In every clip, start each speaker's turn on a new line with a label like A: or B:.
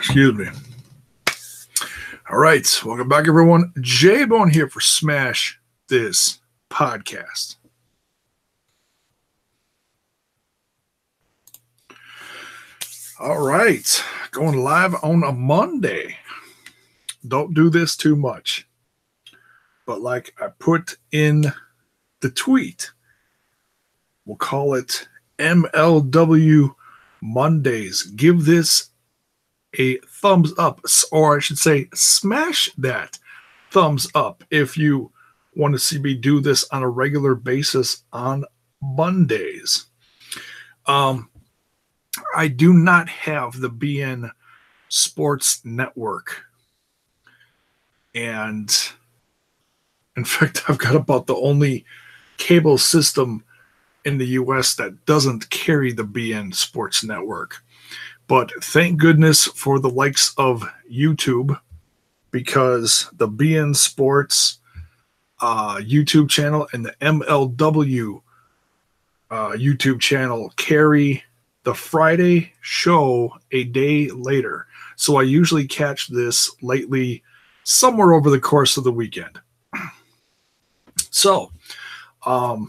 A: Excuse me. All right. Welcome back, everyone. J-Bone here for Smash This Podcast. All right. Going live on a Monday. Don't do this too much. But like I put in the tweet, we'll call it MLW Mondays. Give this a thumbs up, or I should say smash that thumbs up if you want to see me do this on a regular basis on Mondays. I do not have the BN Sports Network, and in fact I've got about the only cable system in the US that doesn't carry the BN Sports Network. But thank goodness for the likes of YouTube, because the BN Sports YouTube channel and the MLW YouTube channel carry the Friday show a day later. So I usually catch this lately somewhere over the course of the weekend. So, all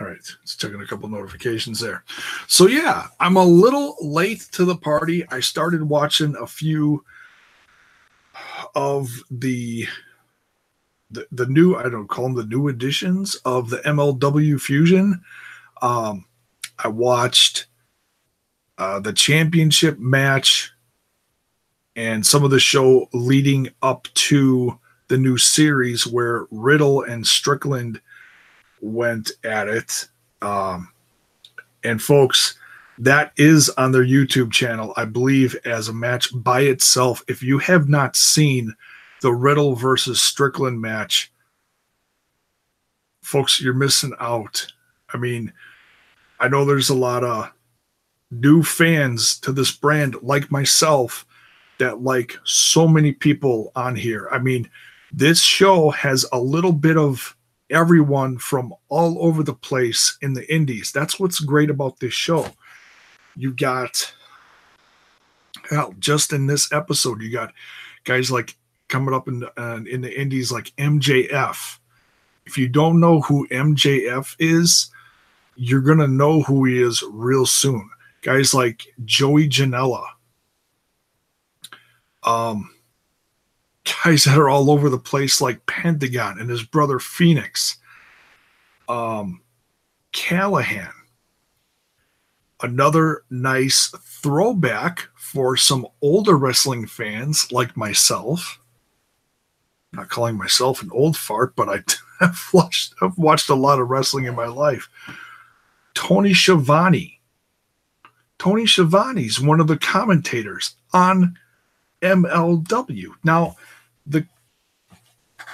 A: right, let's check in a couple notifications there. So yeah, I'm a little late to the party. I started watching a few of the new, I don't call them the new editions of the MLW Fusion. I watched the championship match and some of the show leading up to the new series where Riddle and Strickland went at it. And folks, that is on their YouTube channel, I believe, as a match by itself. If you have not seen the Riddle versus Strickland match, folks, you're missing out. I mean, I know there's a lot of new fans to this brand like myself that like so many people on here. I mean, this show has a little bit of everyone from all over the place in the indies. That's what's great about this show. You got, hell, just in this episode, you got guys like coming up in the indies like MJF. If you don't know who MJF is, you're going to know who he is real soon. Guys like Joey Janela. Guys that are all over the place like Pentagon and his brother Phoenix. Callahan. Another nice throwback for some older wrestling fans like myself. Not calling myself an old fart, but I've watched a lot of wrestling in my life. Tony Schiavone. Tony Schiavone's one of the commentators on MLW. Now,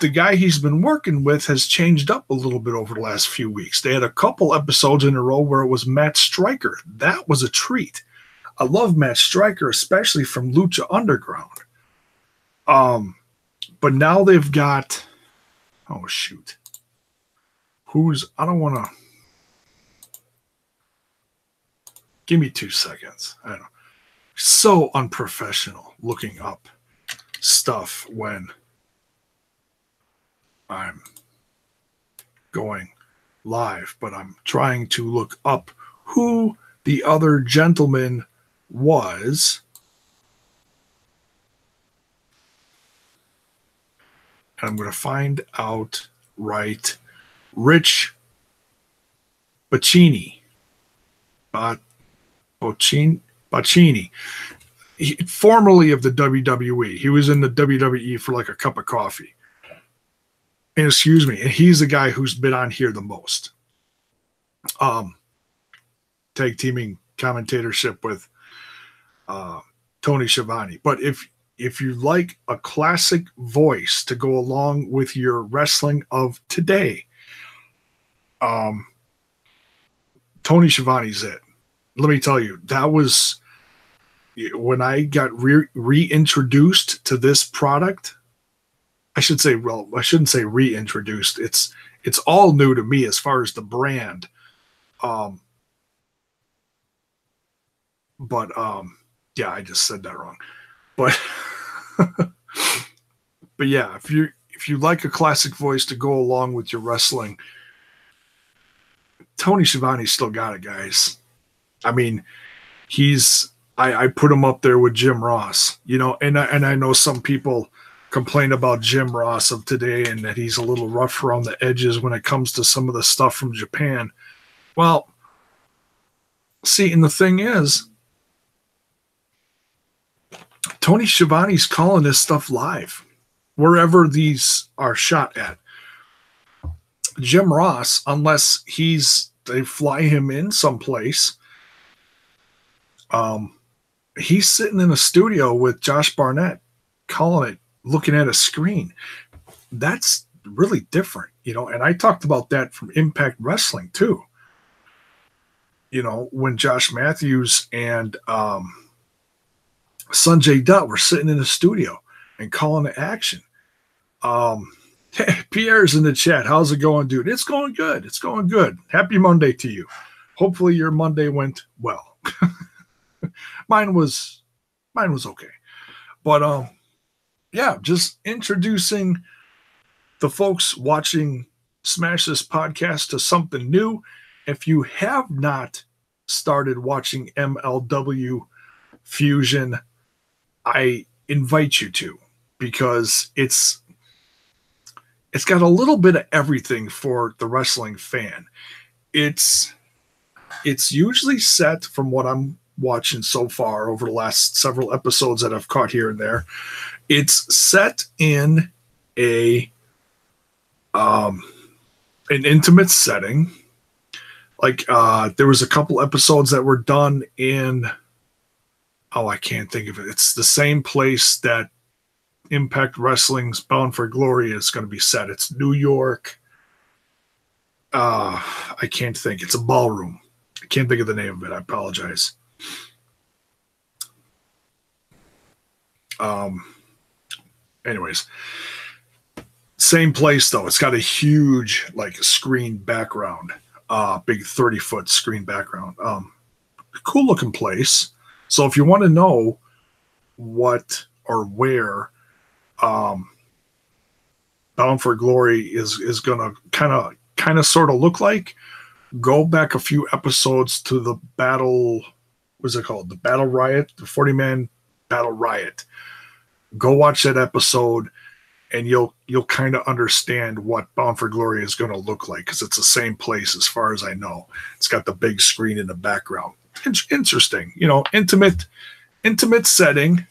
A: the guy he's been working with has changed up a little bit over the last few weeks. They had a couple episodes in a row where it was Matt Striker. That was a treat. I love Matt Striker, especially from Lucha Underground. But now they've got, oh shoot, I don't want to, give me 2 seconds. I don't know. So unprofessional looking up stuff when I'm going live, but I'm trying to look up who the other gentleman was. And I'm going to find out right. Rich Bacchini. Bacchini. Formerly of the WWE. He was in the WWE for like a cup of coffee. And excuse me, and he's the guy who's been on here the most. Tag teaming commentatorship with Tony Schiavone. But if you like a classic voice to go along with your wrestling of today, Tony Schiavone's it. Let me tell you, that was when I got reintroduced to this product. I shouldn't say reintroduced. it's all new to me as far as the brand. But yeah, I just said that wrong. But but yeah, if you like a classic voice to go along with your wrestling, Tony Schiavone's still got it, guys. I mean, I put him up there with Jim Ross, and I know some people complain about Jim Ross of today and that he's a little rough around the edges when it comes to some of the stuff from Japan. Well, see, and the thing is, Tony Schiavone's calling this stuff live, wherever these are shot at. Jim Ross, unless they fly him in someplace, he's sitting in a studio with Josh Barnett, calling it, looking at a screen. That's really different, and I talked about that from Impact Wrestling too. When Josh Matthews and Sanjay Dutt were sitting in a studio and calling the action. Hey, Pierre's in the chat. How's it going, dude? It's going good. It's going good. Happy Monday to you. Hopefully your Monday went well. Mine was okay. But yeah, just introducing the folks watching Smash This podcast to something new. If you have not started watching MLW Fusion, I invite you to, because it's got a little bit of everything for the wrestling fan. It's usually set, from what I'm watching so far over the last several episodes that I've caught here and there, it's set in an intimate setting. Like there was a couple episodes that were done in, I can't think of it. It's the same place that Impact Wrestling's Bound for Glory is going to be set. It's New York. I can't think. It's a ballroom. I can't think of the name of it. I apologize. Anyways, same place though. It's got a huge screen background, big 30-foot screen background. Cool looking place. So if you want to know what or where Bound for Glory is going to kind of sort of look like, go back a few episodes to the battle. What's it called? The Battle Riot, the 40-man Battle Riot. Go watch that episode, and you'll kind of understand what Bound for Glory is going to look like, because it's the same place as far as I know. It's got the big screen in the background. It's interesting, intimate setting.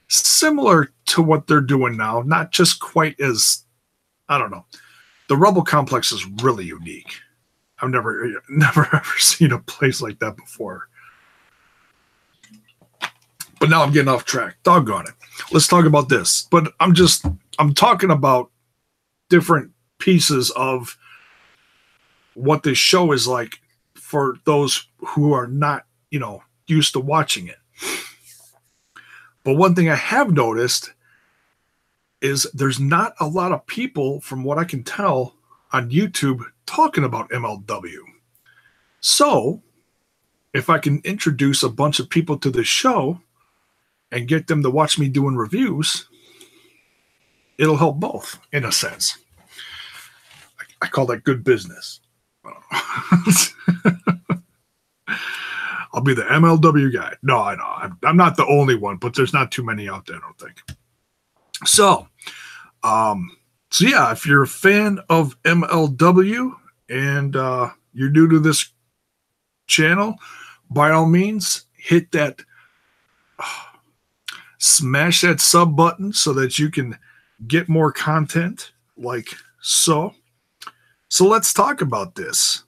A: Similar to what they're doing now, not just quite as, I don't know. The Rebel Complex is really unique. I've never ever seen a place like that before. But now I'm getting off track. Doggone it. Let's talk about this. But I'm talking about different pieces of what this show is like for those who are not, used to watching it. But one thing I have noticed is there's not a lot of people, from what I can tell, on YouTube talking about MLW. So if I can introduce a bunch of people to this show and get them to watch me doing reviews, it'll help both, in a sense. I call that good business. I'll be the MLW guy. No, I know. I'm not the only one, but there's not too many out there, I don't think. So yeah, if you're a fan of MLW and you're new to this channel, by all means, hit that, smash that sub button so that you can get more content like so. So let's talk about this.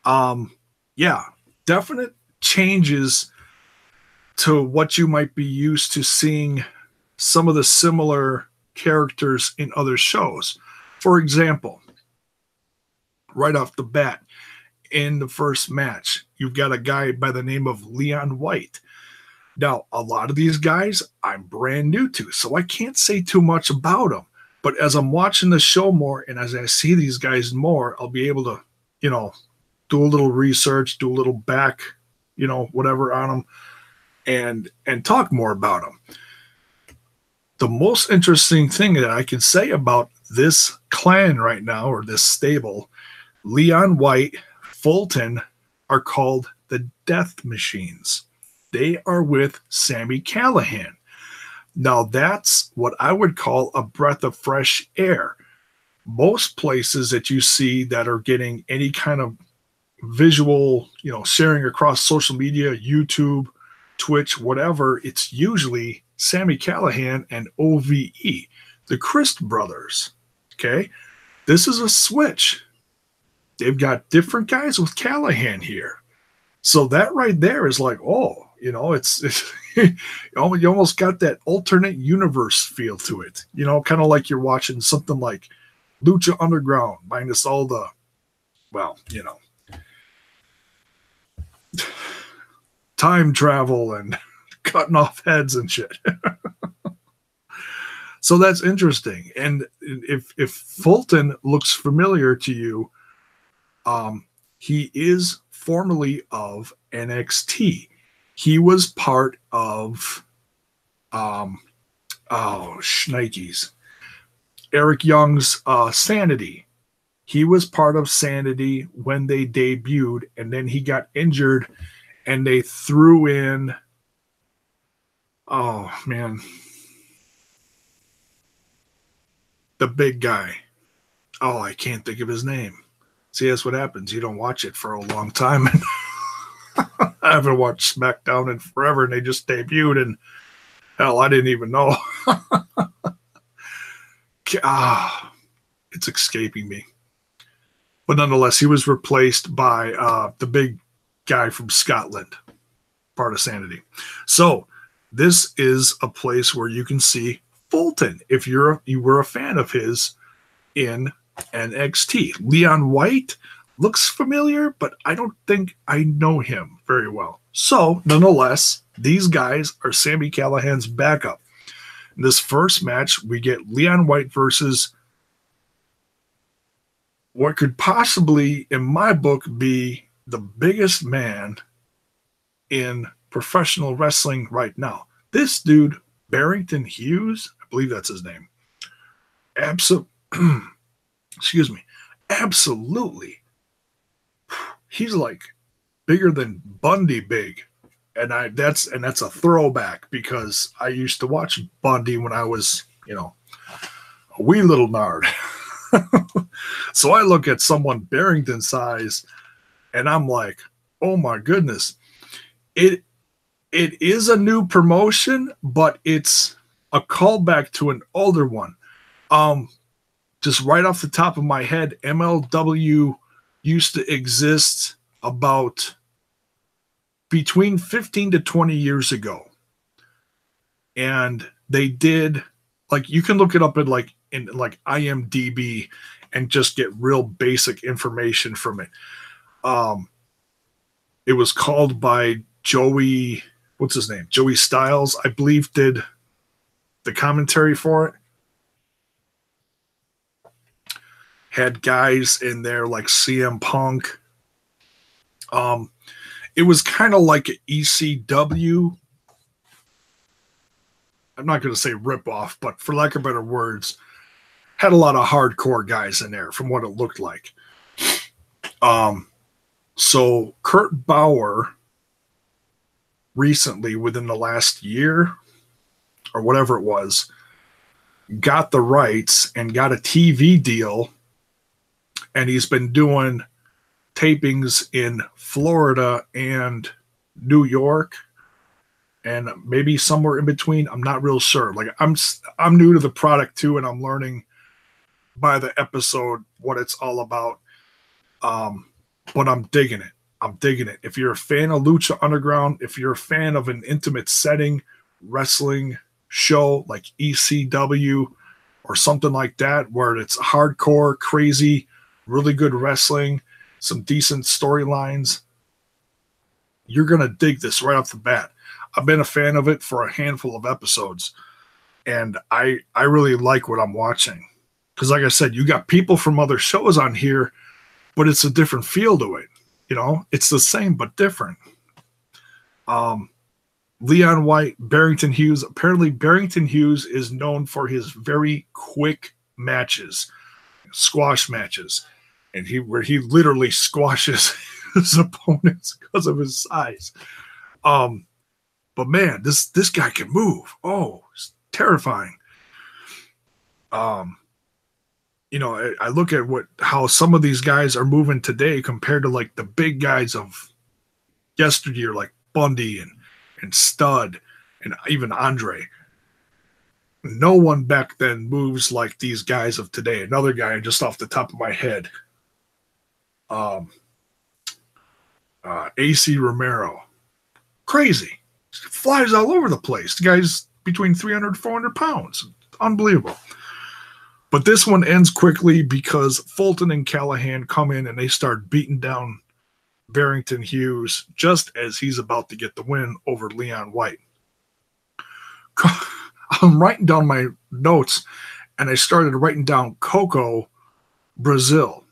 A: Yeah, definite changes to what you might be used to seeing some of the similar characters in other shows. For example, right off the bat, in the first match, you've got a guy by the name of Leon White. Now, a lot of these guys I'm brand new to, so I can't say too much about them. But as I'm watching the show more and as I see these guys more, I'll be able to, do a little research, do a little back, whatever on them, and talk more about them. The most interesting thing that I can say about this clan right now, or this stable, Leon White, Fulton, are called the Death Machines. They are with Sami Callihan. Now, that's what I would call a breath of fresh air. Most places that you see that are getting any kind of visual, sharing across social media, YouTube, Twitch, whatever, it's usually Sami Callihan and OVE, the Christ brothers. Okay? This is a switch. They've got different guys with Callihan here. So that right there is like, oh, it's you almost got that alternate universe feel to it. Kind of like you're watching something like Lucha Underground, minus all the, time travel and cutting off heads and shit. So that's interesting. And if Fulton looks familiar to you, he is formerly of NXT. He was part of shnikes, Eric Young's Sanity. He was part of Sanity when they debuted, and then he got injured, and they threw in, oh man, the big guy. Oh, I can't think of his name. See, that's what happens. You don't watch it for a long time. I haven't watched SmackDown in forever, and they just debuted, and hell, I didn't even know. It's escaping me. But nonetheless, he was replaced by the big guy from Scotland, part of Sanity. So this is a place where you can see Fulton if you were a fan of his in NXT. Leon White looks familiar, but I don't think I know him very well. So nonetheless, these guys are Sami Callihan's backup. In this first match, we get Leon White versus what could possibly, in my book, be the biggest man in professional wrestling right now. This dude, Barrington Hughes, I believe that's his name. Excuse me. Absolutely. He's like bigger than Bundy big. And that's a throwback because I used to watch Bundy when I was, a wee little nard. So I look at someone Barrington size and I'm like, oh my goodness. It is a new promotion, but it's a callback to an older one. Just right off the top of my head, MLW used to exist about between 15 to 20 years ago. And they did, like, you can look it up in IMDb and just get real basic information from it. It was called by Joey, what's his name? Joey Styles, I believe, did the commentary for it. Had guys in there like CM Punk. It was kind of like an ECW. I'm not going to say ripoff, but for lack of better words, had a lot of hardcore guys in there from what it looked like. So Kurt Bauer recently, within the last year or whatever it was, got the rights and got a TV deal. And he's been doing tapings in Florida and New York and maybe somewhere in between. I'm not real sure. Like I'm new to the product too, and I'm learning by the episode what it's all about. But I'm digging it. I'm digging it. If you're a fan of Lucha Underground, if you're a fan of an intimate setting wrestling show like ECW or something like that, where it's hardcore, crazy, really good wrestling, some decent storylines, you're going to dig this right off the bat. I've been a fan of it for a handful of episodes, and I really like what I'm watching. Because like I said, you got people from other shows on here, but it's a different feel to it. You know, it's the same but different. Leon White, Barrington Hughes. Apparently, Barrington Hughes is known for his very quick matches, squash matches, and where he literally squashes his opponents because of his size. But man, this guy can move. Oh, it's terrifying. You know, I look at how some of these guys are moving today compared to like the big guys of yesteryear, like Bundy and Stud and even Andre. No one back then moves like these guys of today. Another guy just off the top of my head, AC Romero. Crazy. Flies all over the place. The guy's between 300 and 400 pounds. Unbelievable. But this one ends quickly because Fulton and Callahan come in and they start beating down Barrington Hughes just as he's about to get the win over Leon White. I'm writing down my notes, and I started writing down Coco Brazil.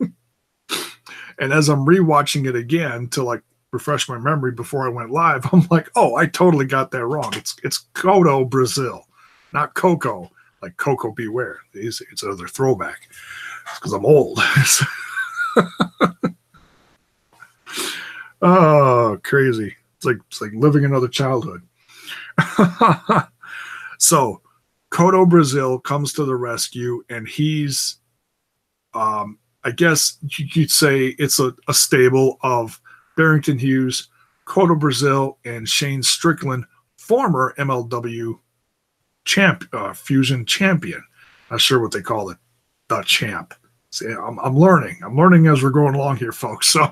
A: And as I'm rewatching it again to like refresh my memory before I went live, I'm like, oh, I totally got that wrong. It's Coto Brazil, not Coco, like Coco Beware. It's another throwback because I'm old. Oh, crazy. It's like living another childhood. So Coto Brazil comes to the rescue, and he's I guess you could say it's a stable of Barrington Hughes, Coto Brazil, and Shane Strickland, former MLW Fusion champion. Not sure what they call it, the champ. See, I'm learning. I'm learning as we're going along here, folks. So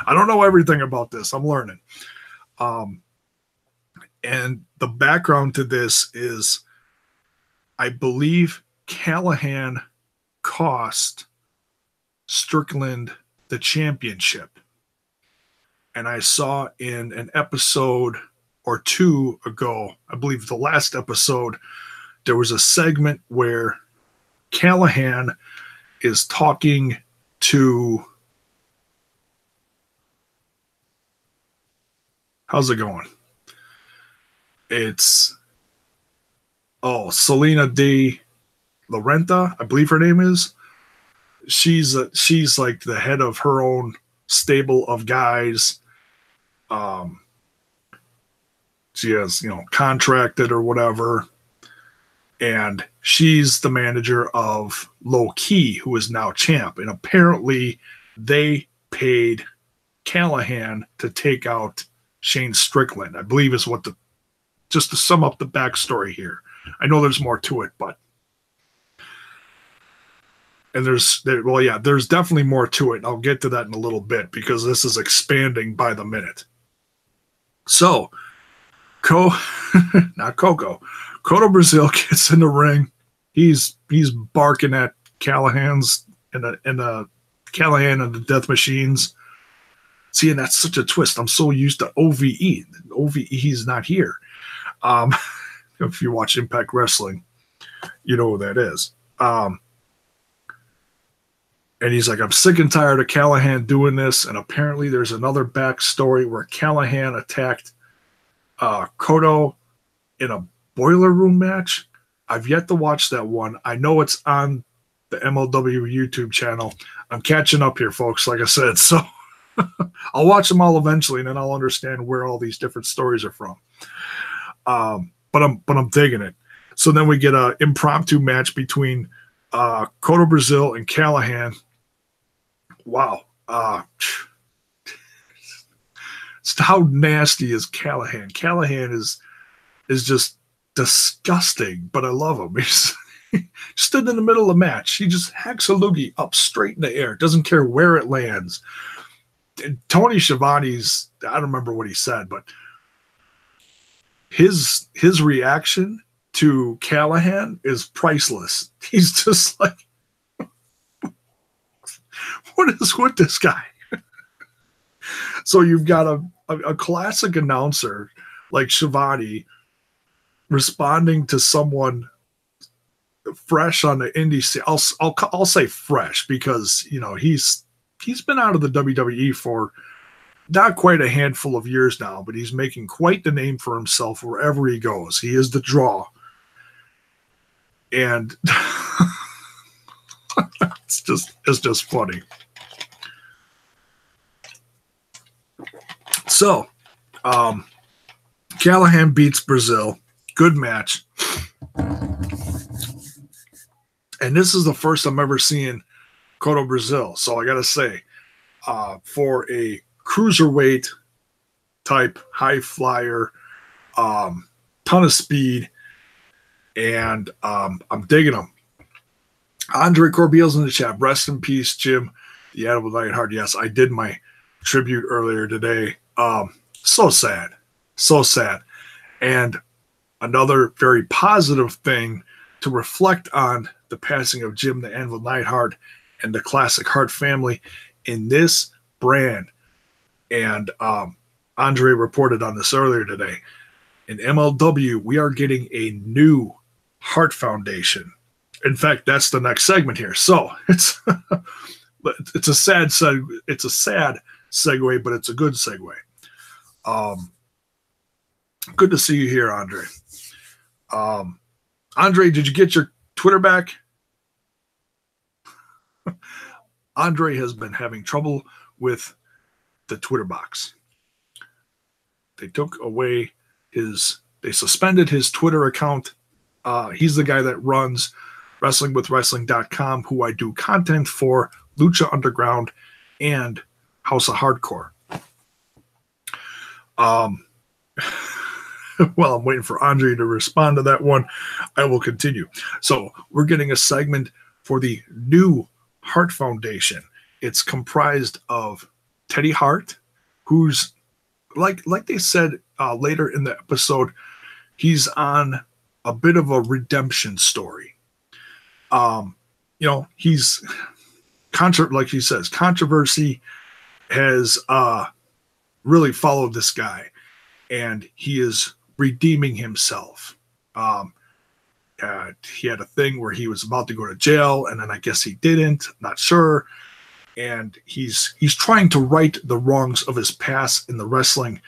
A: I don't know everything about this. I'm learning. And the background to this is, I believe Callahan cost Strickland the championship. And I saw in an episode or two ago, I believe the last episode, there was a segment where Callahan is talking to, how's it going? It's, Selena De Lorenta, I believe her name is. She's like the head of her own stable of guys. She has, contracted or whatever. And she's the manager of Low Key, who is now champ. And apparently they paid Callahan to take out Shane Strickland, I believe is what just to sum up the backstory here. I know there's more to it, but there's definitely more to it. And I'll get to that in a little bit because this is expanding by the minute. So, not Coco. Coto Brazil gets in the ring. He's barking at Callahan's and the Callahan and the Death Machines. See, and that's such a twist. I'm so used to OVE. OVE is not here. If you watch Impact Wrestling, you know who that is. And he's like, I'm sick and tired of Callahan doing this. And apparently there's another backstory where Callahan attacked Coto in a boiler room match. I've yet to watch that one. I know it's on the MLW YouTube channel. I'm catching up here, folks, like I said. So I'll watch them all eventually, and then I'll understand where all these different stories are from. But I'm digging it. So then we get an impromptu match between Coto Brazil and Callahan. Wow. How nasty is Callahan? Callahan is just disgusting, but I love him. He's stood in the middle of the match. He just hacks a loogie up straight in the air. Doesn't care where it lands. And Tony Schiavone's, I don't remember what he said, but his reaction to Callahan is priceless. He's just like, what is with this guy? So you've got a classic announcer like Schiavone responding to someone fresh on the indie scene. I'll say fresh because, you know, he's been out of the WWE for not quite a handful of years now, but he's making quite the name for himself wherever he goes. He is the draw. And it's just funny. So, Callahan beats Brazil. Good match. And this is the first I'm ever seeing Cotto Brazil. So I got to say, for a cruiserweight type high flyer, ton of speed, and I'm digging him. Andre Corbeil's in the chat. Rest in peace, Jim. The Animal Nightheart. Yes, I did my tribute earlier today. So sad. So sad. And another very positive thing to reflect on the passing of Jim the Anvil Neidhart and the classic Hart family in this brand. And Andre reported on this earlier today. In MLW, we are getting a new Hart Foundation. In fact, that's the next segment here. So it's a sad segue, but it's a good segue. Good to see you here, Andre. Andre, did you get your Twitter back? Andre has been having trouble with the Twitter box. They took away they suspended his Twitter account. He's the guy that runs WrestlingWithWrestling.com, who I do content for Lucha Underground and House of Hardcore. While I'm waiting for Andre to respond to that one, I will continue. So we're getting a segment for the new Hart Foundation. It's comprised of Teddy Hart, who's like they said later in the episode, he's on a bit of a redemption story. He's like he says, controversy has really followed this guy, and he is redeeming himself. He had a thing where he was about to go to jail, and then I guess he didn't. Not sure. And he's trying to right the wrongs of his past in the wrestling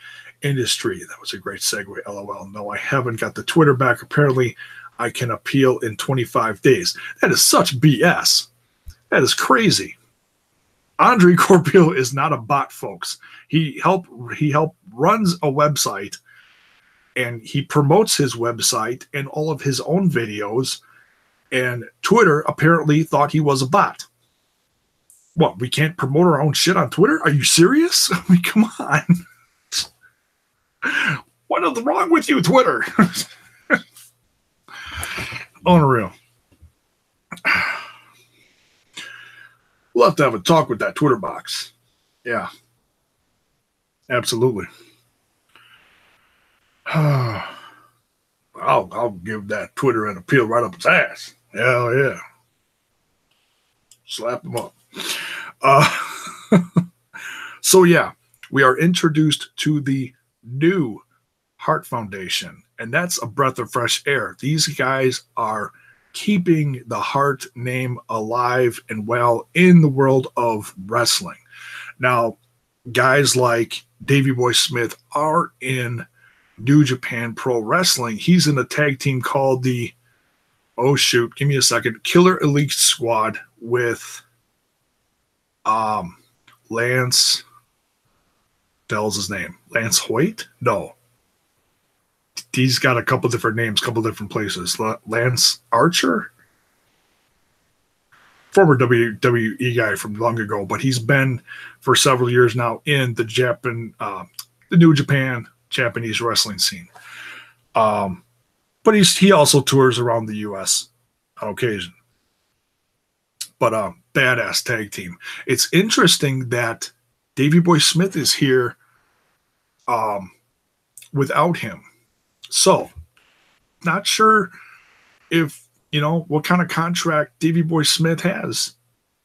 A: industry. That was a great segue. LOL. No, I haven't got the Twitter back. Apparently, I can appeal in 25 days. That is such BS. That is crazy. Andre Corbeil is not a bot, folks. He runs a website, and he promotes his website and all of his own videos, and Twitter apparently thought he was a bot. What, we can't promote our own shit on Twitter? Are you serious? I mean, come on. What is wrong with you, Twitter? Unreal. We'll have to have a talk with that Twitter box. Yeah. Absolutely. I'll give that Twitter an appeal right up its ass. Hell yeah. Slap them up. So yeah, we are introduced to the new Hart Foundation, and that's a breath of fresh air. These guys are keeping the Hart name alive and well in the world of wrestling. Now, guys like Davey Boy Smith are in New Japan Pro Wrestling. He's in a tag team called the, give me a second, Killer Elite Squad with Lance, the hell's his name? Lance Hoyt? No. He's got a couple different names, couple different places. Lance Archer? Former WWE guy from long ago, but he's been for several years now in the New Japan Japanese wrestling scene. But he also tours around the U.S. on occasion. But badass tag team. It's interesting that Davey Boy Smith is here without him. So, not sure if, what kind of contract Davey Boy Smith has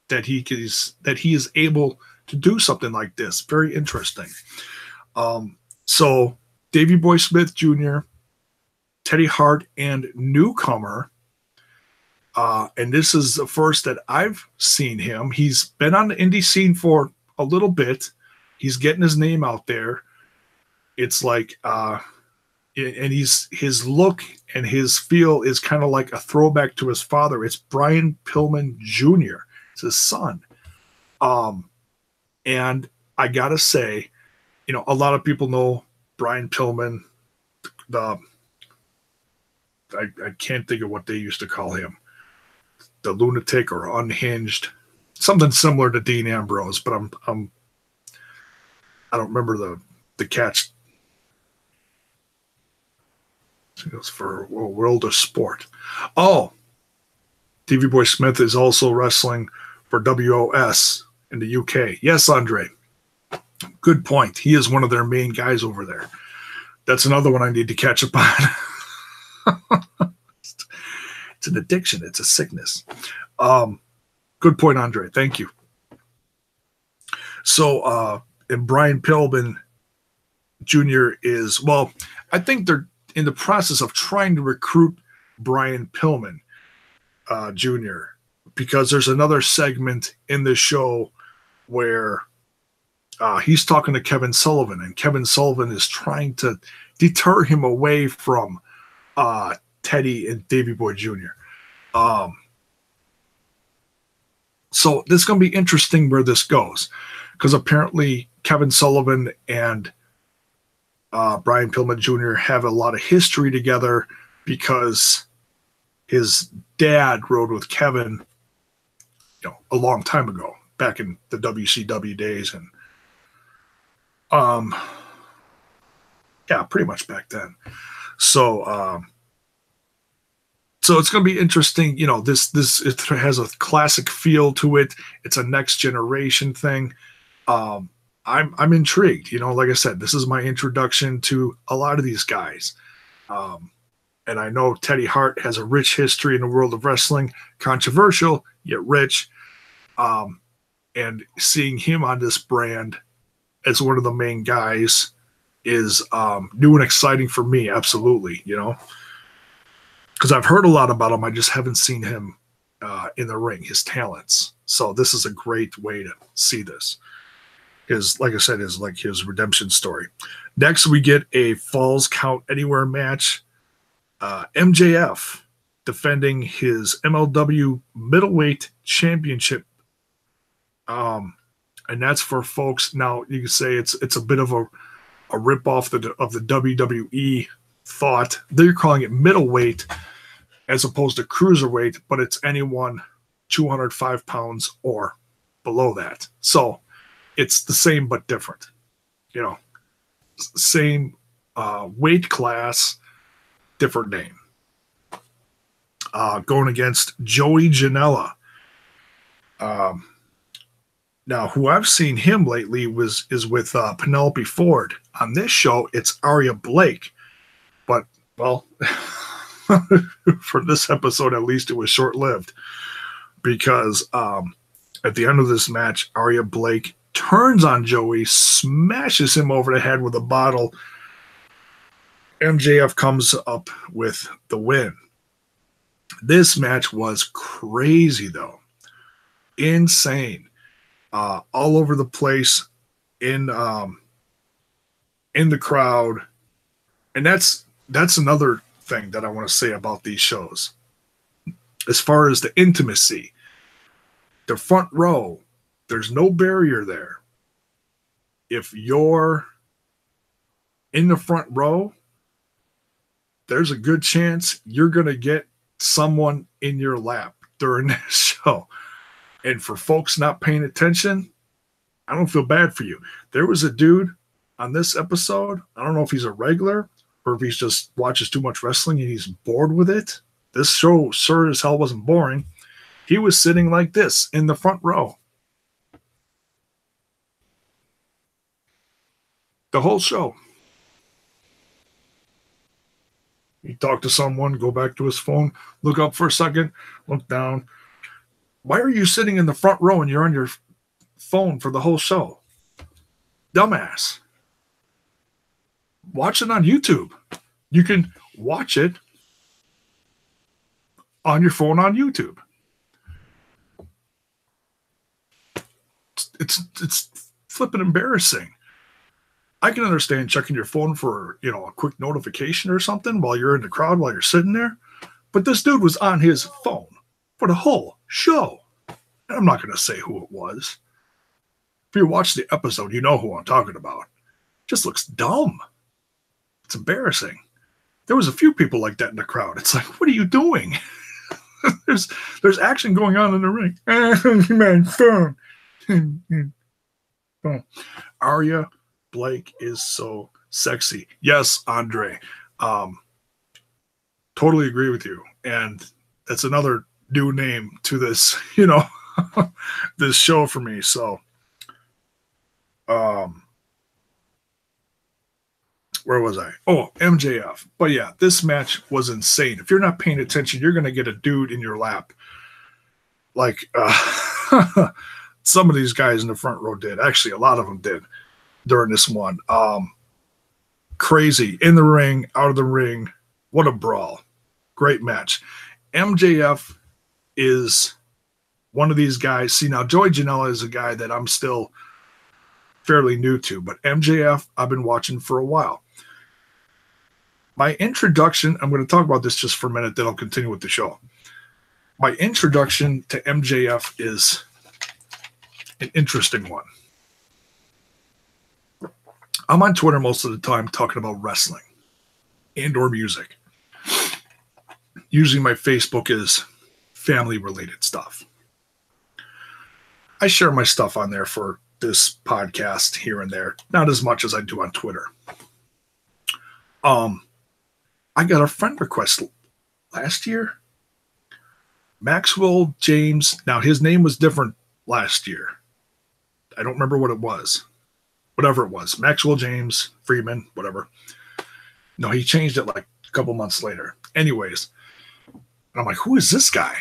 A: that he is able to do something like this. Very interesting. So, Davey Boy Smith Jr., Teddy Hart, and newcomer And this is the first that I've seen him. He's been on the indie scene for a little bit. He's getting his name out there. It's like, and his look and his feel is kind of like a throwback to his father. It's Brian Pillman Jr. It's his son. And I gotta say, a lot of people know Brian Pillman. I can't think of what they used to call him. The lunatic or unhinged, something similar to Dean Ambrose, but I don't remember the catch. It goes for World of Sport. Oh, Davey Boy Smith is also wrestling for WOS in the UK. Yes, Andre. Good point. He is one of their main guys over there. That's another one I need to catch up on. It's an addiction. It's a sickness. Good point, Andre. Thank you. So, and Brian Pillman Jr. is, well, I think they're in the process of trying to recruit Brian Pillman Jr. because there's another segment in the show where he's talking to Kevin Sullivan, and Kevin Sullivan is trying to deter him away from Teddy and Davey Boy Jr. So this is going to be interesting where this goes, because apparently Kevin Sullivan and Brian Pillman Jr. have a lot of history together because his dad rode with Kevin, a long time ago, back in the WCW days, and yeah, pretty much back then. So it's going to be interesting. This it has a classic feel to it. It's a next generation thing. I'm intrigued. Like I said, this is my introduction to a lot of these guys. And I know Teddy Hart has a rich history in the world of wrestling, controversial, yet rich. And seeing him on this brand as one of the main guys is new and exciting for me. Absolutely. Because I've heard a lot about him. I just haven't seen him in the ring, his talents. So this is a great way to see this. Like I said, is like his redemption story. Next, we get a Falls Count Anywhere match. MJF defending his MLW middleweight championship. And that's for folks. Now you can say it's a bit of a rip off of the WWE thought. They're calling it middleweight as opposed to cruiserweight, but it's anyone 205 pounds or below that. So it's the same but different. Same weight class, different name. Going against Joey Janela. Now, who I've seen him lately is with Penelope Ford. On this show, it's Aria Blake. But, well, for this episode, at least, it was short-lived. Because at the end of this match, Aria Blake turns on Joey, smashes him over the head with a bottle. MJF comes up with the win. This match was crazy, though. Insane. All over the place in the crowd. And that's another thing that I want to say about these shows. As far as the intimacy, the front row, there's no barrier there. If you're in the front row, there's a good chance you're going to get someone in your lap during this show. And for folks not paying attention, I don't feel bad for you. There was a dude on this episode. I don't know if he's a regular or if he's just watches too much wrestling and he's bored with it. This show sure as hell wasn't boring. He was sitting like this in the front row. The whole show. He talked to someone, go back to his phone, look up for a second, look down. Why are you sitting in the front row and you're on your phone for the whole show? Dumbass. Watch it on YouTube. You can watch it on your phone on YouTube. It's flipping embarrassing. I can understand checking your phone for, you know, a quick notification or something while you're in the crowd, while you're sitting there. But this dude was on his phone for the whole show. And I'm not going to say who it was. If you watch the episode, you know who I'm talking about. Just looks dumb. It's embarrassing. There was a few people like that in the crowd. It's like, what are you doing? there's action going on in the ring. My phone. Arya Blake is so sexy. Yes, Andre. Totally agree with you. And that's another new name to this, you know, this show for me. So, where was I? Oh, MJF. But yeah, this match was insane. If you're not paying attention, you're going to get a dude in your lap. Like, some of these guys in the front row did. Actually, a lot of them did during this one. Crazy. In the ring, out of the ring. What a brawl. Great match. MJF is one of these guys. See, now Joey Janela is a guy that I'm still fairly new to, but MJF I've been watching for a while. My introduction, I'm going to talk about this just for a minute, then I'll continue with the show. My introduction to MJF is an interesting one. I'm on Twitter most of the time talking about wrestling and or music. Usually my Facebook is family-related stuff. I share my stuff on there for this podcast here and there, not as much as I do on Twitter. I got a friend request last year. Maxwell James. Now, his name was different last year. I don't remember what it was. Whatever it was. Maxwell James Freeman, whatever. No, he changed it like a couple months later. Anyways, and I'm like, who is this guy?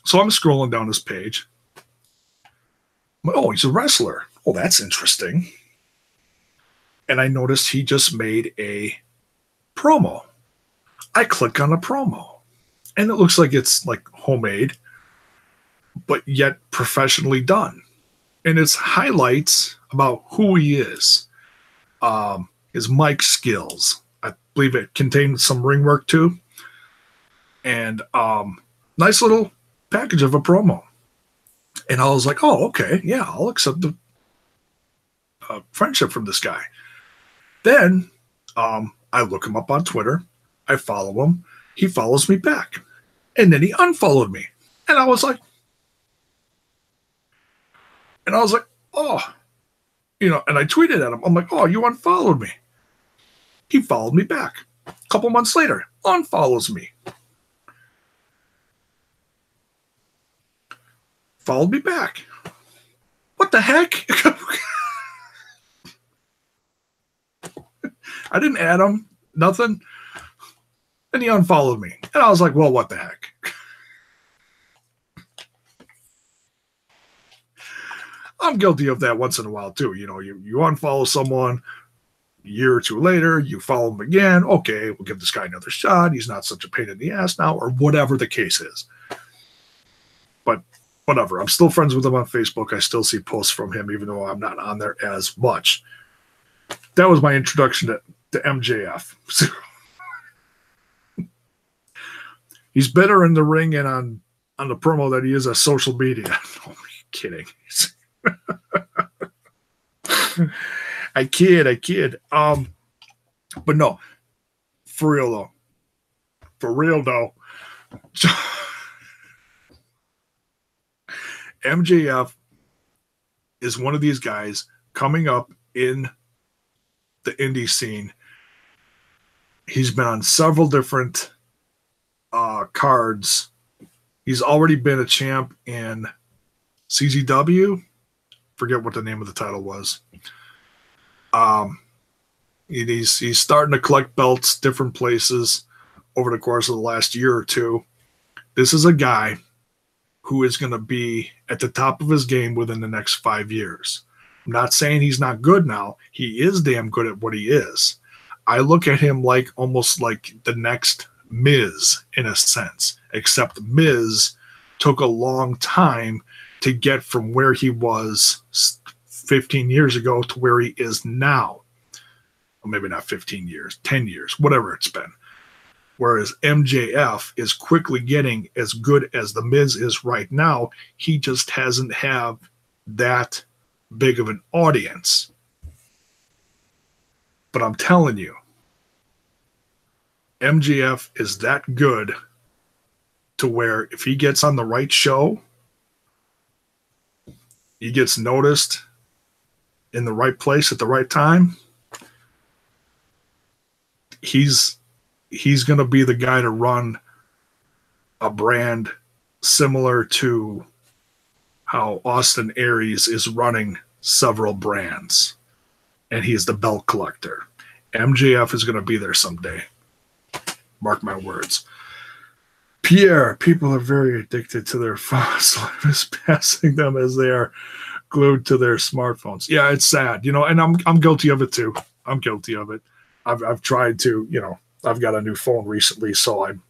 A: So I'm scrolling down his page. I'm like, oh, he's a wrestler. Oh, that's interesting. And I noticed he just made a promo. I click on the promo. And it looks like it's like homemade, but yet professionally done. And it's highlights about who he is, his mic skills. I believe it contained some ring work too. And nice little package of a promo. And I was like, oh, okay, yeah, I'll accept the friendship from this guy. Then I look him up on Twitter. I follow him. He follows me back. And then he unfollowed me. And I was like, oh, you know, and I tweeted at him. I'm like, oh, you unfollowed me. He followed me back. A couple months later, unfollows me. Followed me back. What the heck? I didn't add him. Nothing. And he unfollowed me. And I was like, well, what the heck? I'm guilty of that once in a while, too. You know, you unfollow someone, a year or two later, you follow him again. Okay, we'll give this guy another shot. He's not such a pain in the ass now, or whatever the case is. But whatever. I'm still friends with him on Facebook. I still see posts from him, even though I'm not on there as much. That was my introduction to MJF. He's better in the ring and on the promo than he is on social media. No, I'm kidding. I kid. But no, for real though. MJF is one of these guys coming up in the indie scene. He's been on several different cards. He's already been a champ in CZW. Forget what the name of the title was. He's starting to collect belts different places over the course of the last year or two. This is a guy who is going to be at the top of his game within the next 5 years. I'm not saying he's not good now. He is damn good at what he is. I look at him like almost like the next Miz in a sense, except Miz took a long time to get from where he was 15 years ago to where he is now. Well, maybe not 15 years, 10 years, whatever it's been. Whereas MJF is quickly getting as good as The Miz is right now. He just hasn't have that big of an audience. But I'm telling you, MJF is that good to where if he gets on the right show, he gets noticed in the right place at the right time, he's going to be the guy to run a brand similar to how Austin Aries is running several brands. And he's the belt collector. MJF is going to be there someday. Mark my words. Pierre, people are very addicted to their phones. Life is passing them as they are glued to their smartphones. Yeah, it's sad, you know, and I'm guilty of it too. I'm guilty of it. I've tried to, you know, I've got a new phone recently, so I'm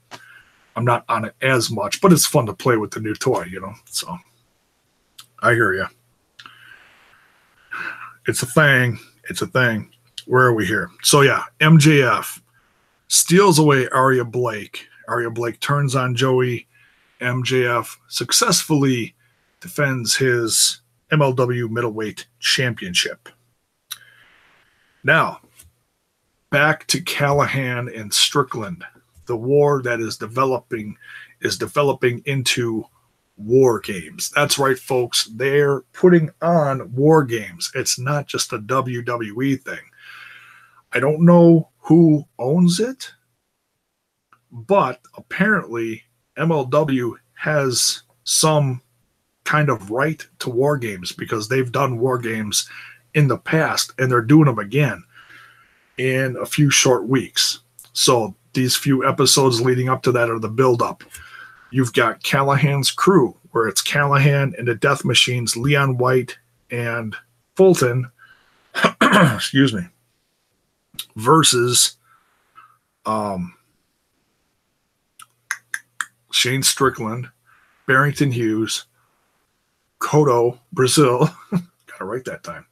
A: not on it as much, but it's fun to play with the new toy, you know. So I hear you. It's a thing. It's a thing. Where are we here? So yeah, MJF steals away Arya Blake. Arya Blake turns on Joey. MJF successfully defends his MLW middleweight championship. Now, back to Callahan and Strickland. The war that is developing into war games. That's right, folks. They're putting on war games. It's not just a WWE thing. I don't know who owns it, but apparently MLW has some kind of right to war games because they've done war games in the past and they're doing them again in a few short weeks. So these few episodes leading up to that are the build-up. You've got Callahan's crew, where it's Callahan and the Death Machines, Leon White and Fulton, excuse me, versus Shane Strickland, Barrington Hughes, Cotto, Brazil, got it right that time,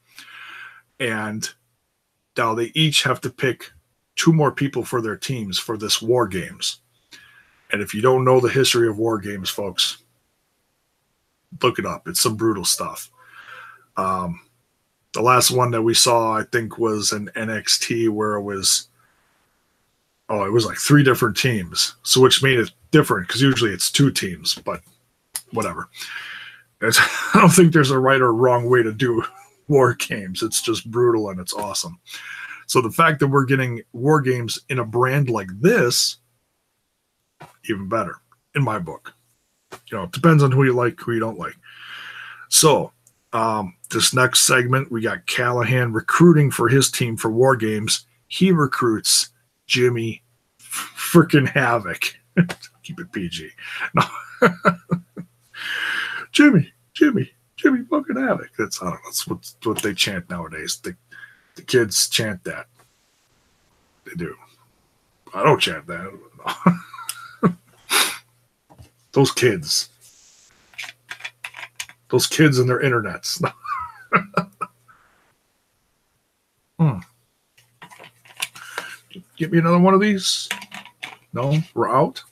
A: and now they each have to pick 2 more people for their teams for this War Games. And if you don't know the history of War Games, folks, look it up. It's some brutal stuff. The last one that we saw, I think, was an NXT where it was like 3 different teams. So which made it different because usually it's 2 teams, but whatever. I don't think there's a right or wrong way to do War Games. It's just brutal and it's awesome. So the fact that we're getting War Games in a brand like this, even better, in my book. You know, it depends on who you like, who you don't like. So this next segment, we got Callahan recruiting for his team for War Games. He recruits Jimmy freaking Havoc. Keep it PG. No. Jimmy fucking Havoc. That's what they chant nowadays. The kids chant that. They do. I don't chant that. Those kids and their internets. Give me another one of these. No, we're out.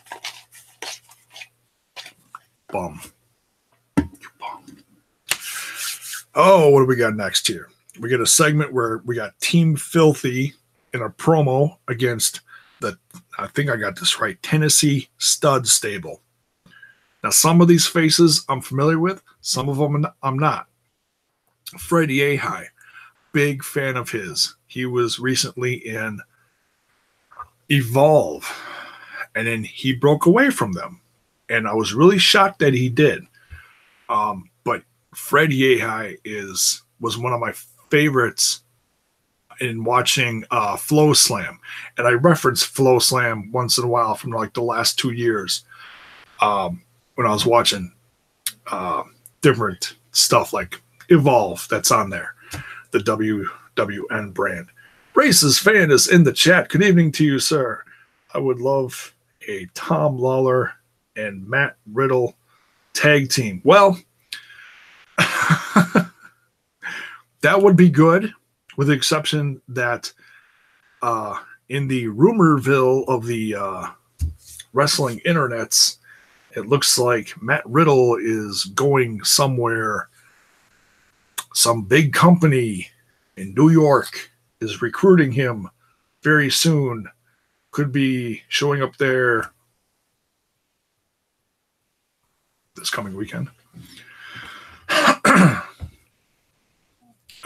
A: Bum. Oh, what do we got next here? We get a segment where we got Team Filthy in a promo against I think I got this right, Tennessee Stud Stable. Now, some of these faces I'm familiar with, some of them I'm not. Freddie Ahai, big fan of his. He was recently in Evolve, and then he broke away from them. And I was really shocked that he did. But Freddie Ahai was one of my favorites in watching Flow Slam. And I reference Flow Slam once in a while from like the last 2 years when I was watching different stuff like Evolve that's on there, the WWN brand. Racist fan is in the chat. Good evening to you, sir. I would love a Tom Lawler and Matt Riddle tag team. Well, that would be good, with the exception that in the rumorville of the wrestling internets, it looks like Matt Riddle is going somewhere. Some big company in New York is recruiting him very soon. Could be showing up there this coming weekend.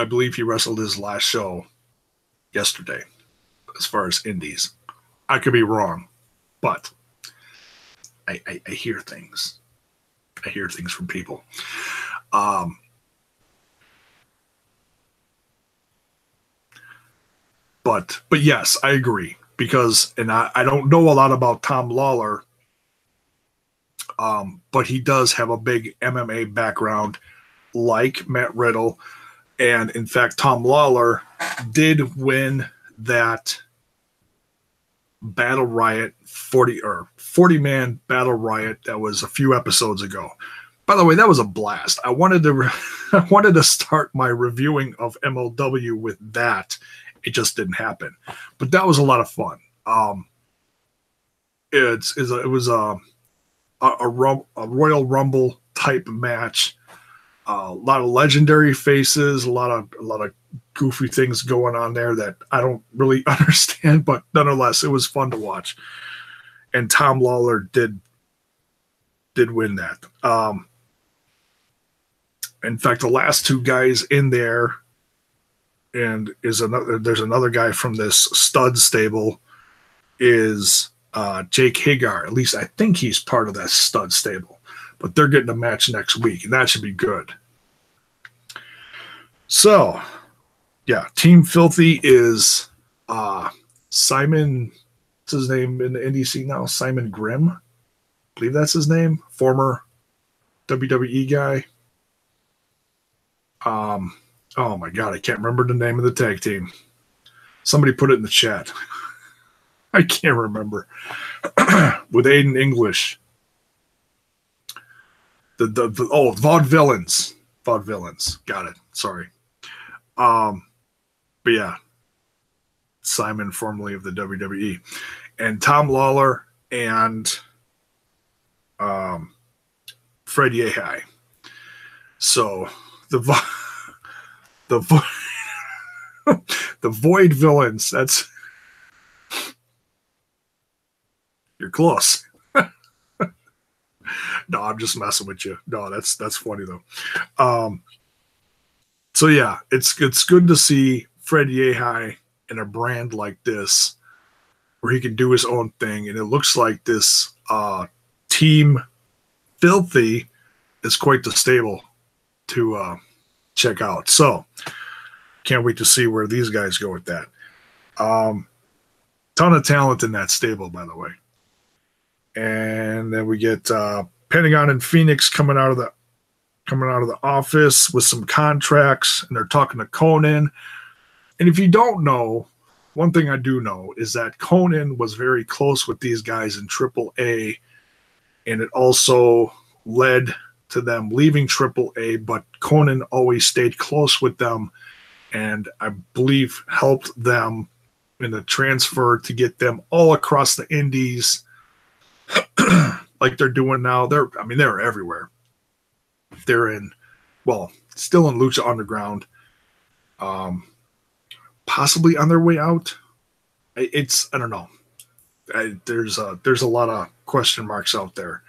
A: I believe he wrestled his last show yesterday, as far as indies. I could be wrong, but I hear things. I hear things from people. But yes, I agree, because, and I don't know a lot about Tom Lawler, but he does have a big MMA background like Matt Riddle. And in fact, Tom Lawler did win that Battle Riot 40-man Battle Riot that was a few episodes ago. By the way, that was a blast. I wanted to start my reviewing of MLW with that. It just didn't happen, but that was a lot of fun. It was a Royal Rumble type match. A lot of legendary faces, a lot of goofy things going on there that I don't really understand, but nonetheless, it was fun to watch. And Tom Lawler did win that. In fact, the last two guys in there, and there's another guy from this stud stable, is Jake Hagar. At least I think he's part of that stud stable. But they're getting a match next week, and that should be good. So, yeah, Team Filthy is Simon, what's his name in the NDC now? Simon Grimm? I believe that's his name. Former WWE guy. Oh my God, I can't remember the name of the tag team. Somebody put it in the chat. I can't remember. With Aiden English. Vaudevillains. Vaudevillains. Got it. Sorry. But yeah. Simon, formerly of the WWE. And Tom Lawler and Fred Yehai. So the Void Villains. That's, you're close. No, I'm just messing with you. No, that's funny though. So yeah, it's good to see Fred Yehai in a brand like this, where he can do his own thing, and it looks like this Team Filthy is quite the stable to check out. So can't wait to see where these guys go with that. Ton of talent in that stable, by the way. And then we get Pentagon and Phoenix coming out of the office with some contracts, and they're talking to Conan. And if you don't know, one thing I do know is that Conan was very close with these guys in AAA, and it also led to them leaving AAA, but Conan always stayed close with them, and I believe helped them in the transfer to get them all across the indies like they're doing now. They're everywhere. They're still in Lucha Underground, possibly on their way out. I don't know. There's a lot of question marks out there.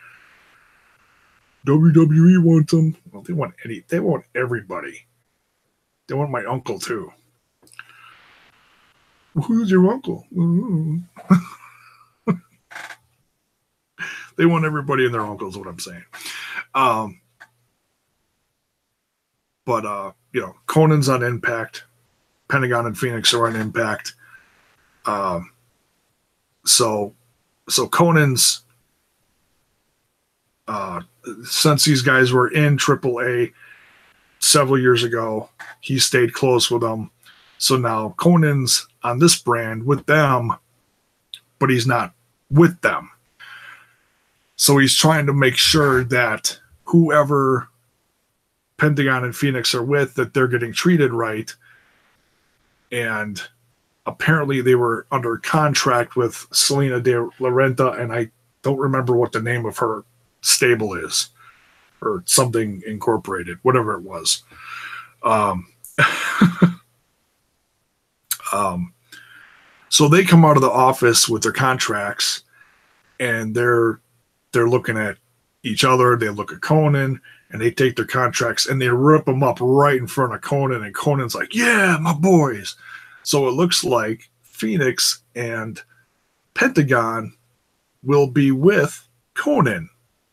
A: WWE wants them. Well, they want everybody. They want my uncle too. Who's your uncle? They want everybody and their uncle is what I'm saying. But Conan's on Impact. Pentagon and Phoenix are on Impact. So Conan's, since these guys were in AAA several years ago, he stayed close with them. So now Conan's on this brand with them, but he's not with them. So he's trying to make sure that whoever Pentagon and Phoenix are with, that they're getting treated right. And apparently they were under contract with Selena de la Renta, and I don't remember what the name of her stable is, or something incorporated, whatever it was. So they come out of the office with their contracts, and they're looking at each other. They look at Conan, and they take their contracts and they rip them up right in front of Conan. And Conan's like, "Yeah, my boys." So it looks like Phoenix and Pentagon will be with Conan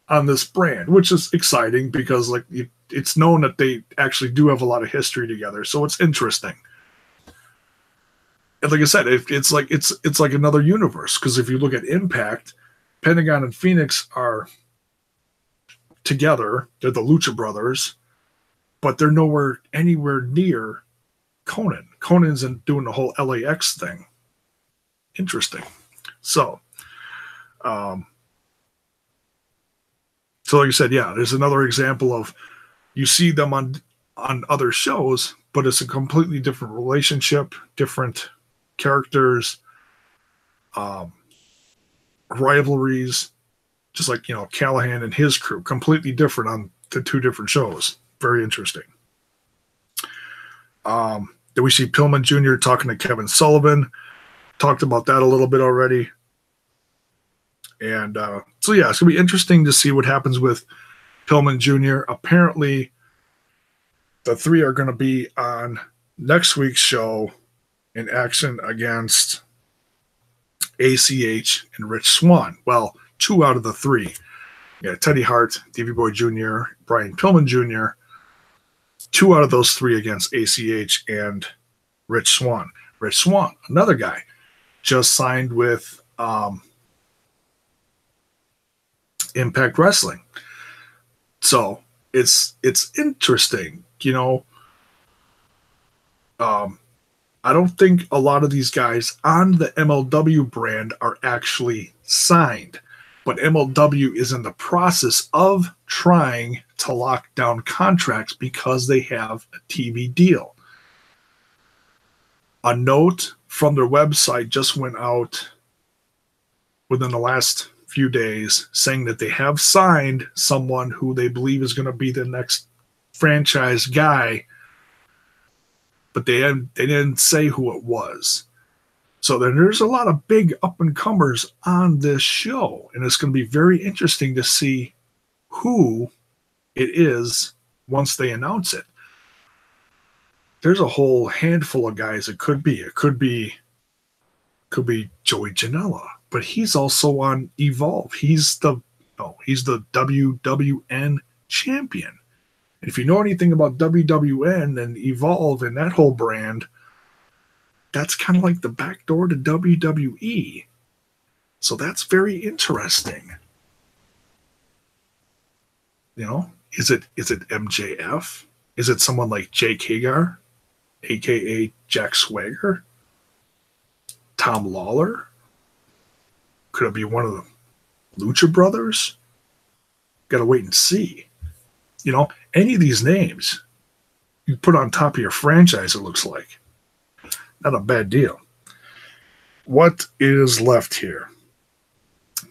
A: on this brand, which is exciting because like it's known that they actually do have a lot of history together. So it's interesting. And like I said, it's like another universe, because if you look at Impact, Pentagon and Phoenix are together. They're the Lucha Brothers, but they're anywhere near Conan. Conan's doing the whole LAX thing. Interesting. So like I said, yeah, there's another example of you see them on other shows, but it's a completely different relationship, different characters, rivalries, just like, Callahan and his crew, completely different on the two different shows. Very interesting. Then we see Pillman Jr. talking to Kevin Sullivan. Talked about that a little bit already. And so, yeah, it's going to be interesting to see what happens with Pillman Jr. Apparently, the three are going to be on next week's show in action against ACH and Rich Swann. Well, 2 out of the 3. Yeah, Teddy Hart, Davey Boy Jr., Brian Pillman Jr., 2 out of those 3 against ACH and Rich Swann. Rich Swann, another guy, just signed with Impact Wrestling. So it's interesting, I don't think a lot of these guys on the MLW brand are actually signed, but MLW is in the process of trying to lock down contracts because they have a TV deal. A note from their website just went out within the last few days saying that they have signed someone who they believe is going to be the next franchise guy, but they didn't say who it was. So then there's a lot of big up-and-comers on this show, and it's going to be very interesting to see who it is once they announce it. There's a whole handful of guys it could be. It could be Joey Janela, but he's also on Evolve. He's the WWN champion. And if you know anything about WWN and Evolve and that whole brand, that's kind of like the back door to WWE. So that's very interesting. Is it MJF? Is it someone like Jake Hagar, aka Jack Swagger? Tom Lawler? Could it be one of the Lucha Brothers? Got to wait and see. Any of these names you put on top of your franchise, it looks like. Not a bad deal. What is left here?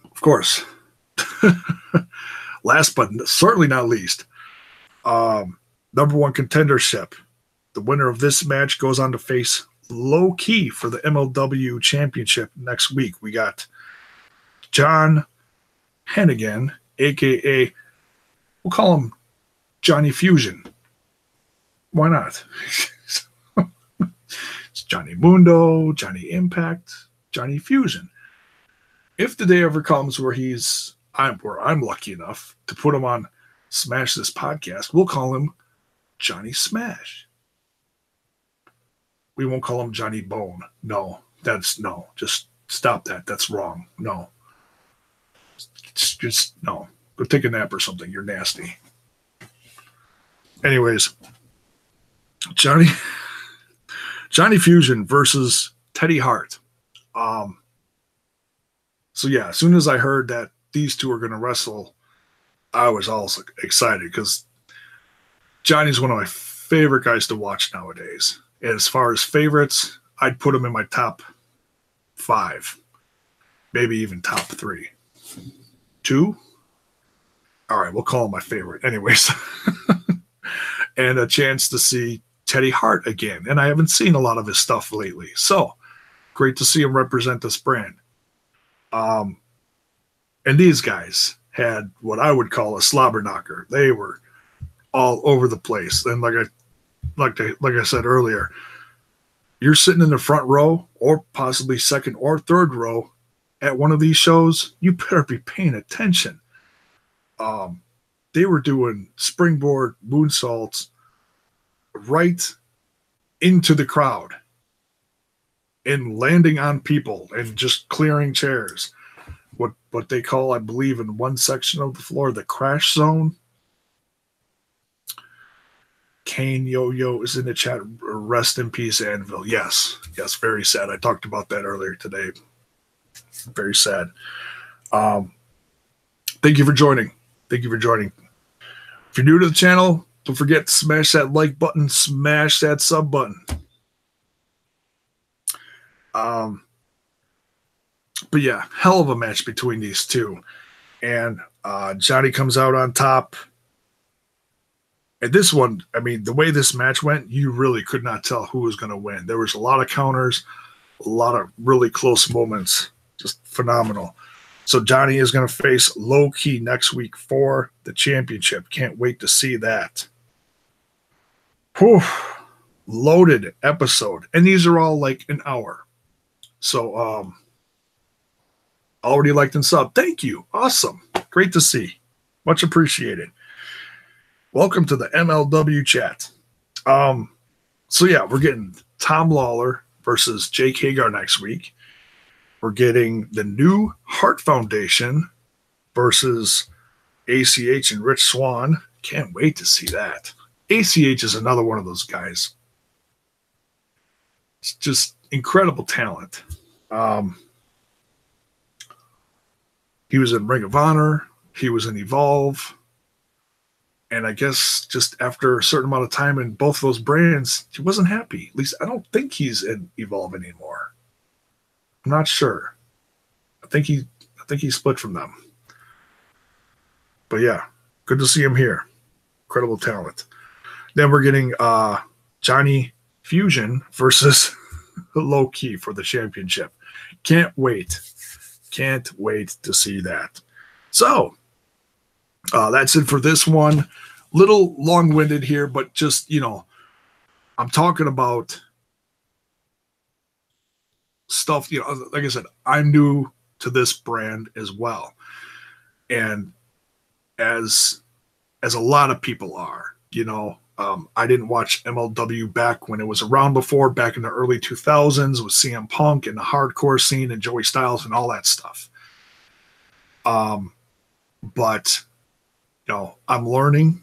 A: Of course, last but certainly not least, number 1 contendership. The winner of this match goes on to face Low Key for the MLW Championship next week. We got John Hennigan, a.k.a. we'll call him Johnny Fusion. Why not? It's Johnny Mundo, Johnny Impact, Johnny Fusion. If the day ever comes where I'm lucky enough to put him on Smash This Podcast, we'll call him Johnny Smash. We won't call him Johnny Bone. No, just stop that. That's wrong. No. Just no. Go take a nap or something. You're nasty. Anyways, Johnny Fusion versus Teddy Hart. So yeah, as soon as I heard that these two are going to wrestle, I was also excited because Johnny's one of my favorite guys to watch nowadays. As far as favorites, I'd put him in my top 5, maybe even top 3. 2? All right, we'll call him my favorite. Anyways. And a chance to see Teddy Hart again. And I haven't seen a lot of his stuff lately. So, great to see him represent this brand. And these guys had what I would call a slobber knocker. They were all over the place. And like I said earlier, you're sitting in the front row or possibly second or third row at one of these shows, you better be paying attention. They were doing springboard moonsaults right into the crowd and landing on people and just clearing chairs. What they call, I believe, in one section of the floor, the crash zone. Kane Yo-Yo is in the chat. Rest in peace, Anvil. Yes, very sad. I talked about that earlier today. Very sad. Thank you for joining. If you're new to the channel, don't forget to smash that like button, smash that sub button. But yeah, hell of a match between these two. And Johnny comes out on top. And this one, I mean, the way this match went, you really could not tell who was going to win. There was a lot of counters, a lot of really close moments. Just phenomenal. So Johnny is going to face Low Key next week for the championship. Can't wait to see that. Whew. Loaded episode. And these are all like an hour. So, already liked and subbed. Thank you. Awesome. Great to see. Much appreciated. Welcome to the MLW chat. So yeah, we're getting Tom Lawler versus Jake Hagar next week. We're getting the new Hart Foundation versus ACH and Rich Swann. Can't wait to see that. ACH is another one of those guys. It's just incredible talent. He was in Ring of Honor. He was in Evolve. And I guess just after a certain amount of time in both of those brands, he wasn't happy. At least I don't think he's in Evolve anymore. I'm not sure. I think he split from them. But yeah, good to see him here. Incredible talent. Then we're getting Johnny Fusion versus Low Key for the championship. Can't wait. Can't wait to see that. So that's it for this one. Little long-winded here, but just, I'm talking about stuff, like I said, I'm new to this brand as well. And as a lot of people are, I didn't watch MLW back when it was around before, back in the early 2000s with CM Punk and the hardcore scene and Joey Styles and all that stuff. But, I'm learning,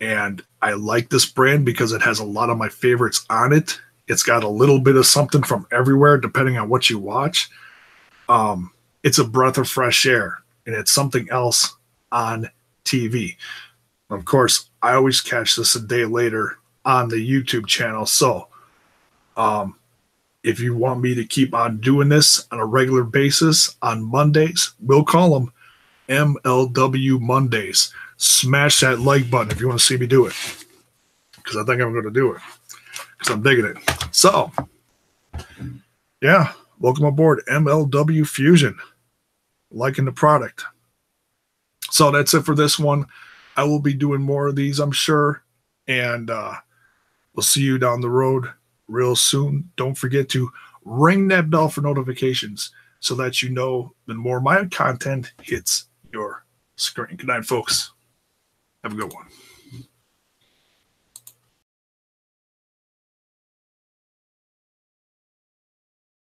A: and I like this brand because it has a lot of my favorites on it. It's got a little bit of something from everywhere, depending on what you watch. It's a breath of fresh air, and it's something else on TV. Of course, I always catch this a day later on the YouTube channel. So if you want me to keep on doing this on a regular basis on Mondays, we'll call them MLW Mondays. Smash that like button if you want to see me do it, because I think I'm going to do it because I'm digging it. So, yeah, welcome aboard MLW Fusion. Liking the product. So that's it for this one. I will be doing more of these, I'm sure, and we'll see you down the road real soon. Don't forget to ring that bell for notifications so that you know the more my content hits your screen. Good night, folks. Have a good one.